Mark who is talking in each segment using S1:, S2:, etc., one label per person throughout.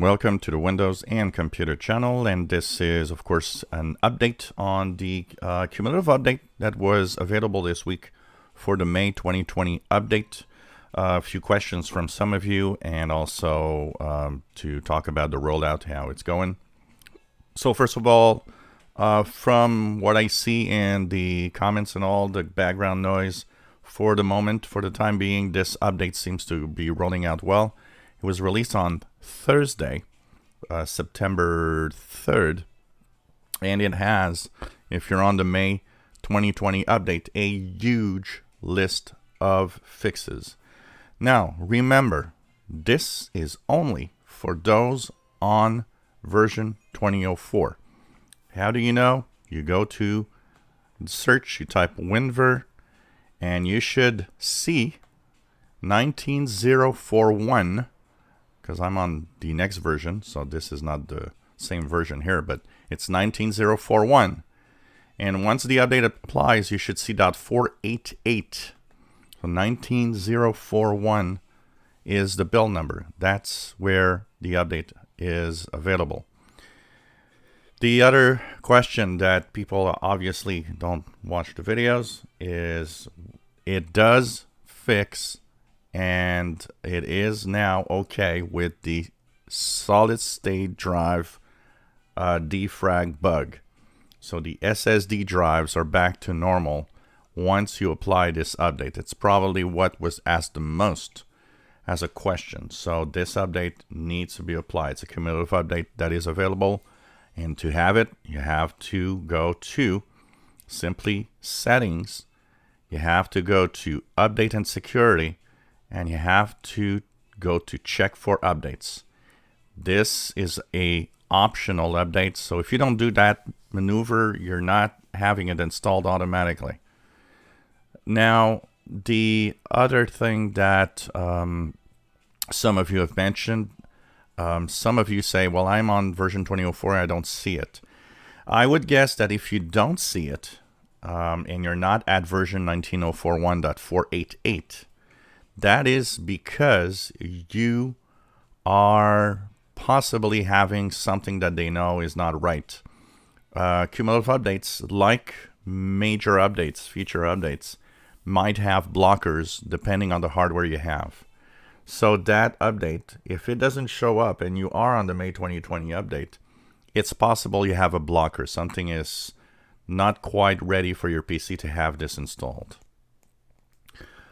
S1: Welcome to the Windows and Computer channel, and this is of course an update on the cumulative update that was available this week for the May 2020 update. A few questions from some of you, and also to talk about the rollout, how it's going. So first of all, from what I see in the comments and all the background noise, for the moment, for the time being, this update seems to be rolling out well. It was released on Thursday, September 3rd, and it has, if you're on the May 2020 update, a huge list of fixes. Now, remember, this is only for those on version 2004. How do you know? You go to search, you type WinVer, and you should see 19041, because I'm on the next version, so this is not the same version here, but it's 19041. And once the update applies, you should see .488. So 19041 is the build number. That's where the update is available. The other question that people obviously don't watch the videos is it does fix, and it is now okay with the solid state drive defrag bug. So the SSD drives are back to normal once you apply this update. It's probably what was asked the most as a question. So this update needs to be applied. It's a cumulative update that is available. And to have it, you have to go to simply settings. You have to go to update and security, and you have to go to check for updates. This is a optional update, so if you don't do that maneuver, you're not having it installed automatically. Now, the other thing that some of you have mentioned, some of you say, well, I'm on version 2004, I don't see it. I would guess that if you don't see it, and you're not at version 19041.488, that is because you are possibly having something that they know is not right. Cumulative updates, like major updates, feature updates, might have blockers depending on the hardware you have. So that update, if it doesn't show up and you are on the May 2020 update, it's possible you have a blocker. Something is not quite ready for your PC to have this installed.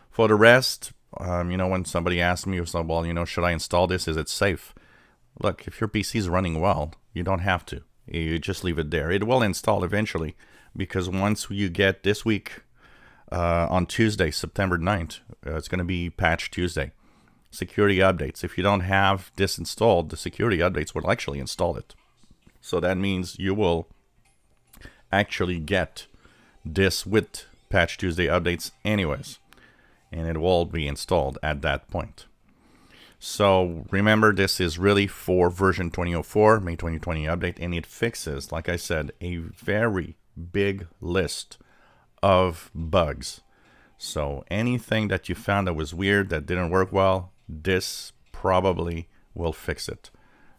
S1: For the rest, when somebody asks me, so, well, should I install this? Is it safe? Look, if your PC is running well, you don't have to. You just leave it there. It will install eventually, because once you get this week, on Tuesday, September 9th, it's going to be Patch Tuesday. Security updates. If you don't have this installed, the security updates will actually install it. So that means you will actually get this with Patch Tuesday updates anyways, and it will be installed at that point. So remember, this is really for version 2004, May 2020 update, and it fixes, like I said, a very big list of bugs. So anything that you found that was weird, that didn't work well, this probably will fix it.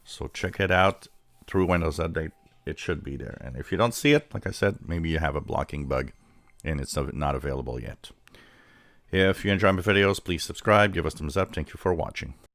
S1: So check it out through Windows Update. It should be there. And if you don't see it, like I said, maybe you have a blocking bug and it's not available yet. If you enjoy my videos, please subscribe, give us a thumbs up. Thank you for watching.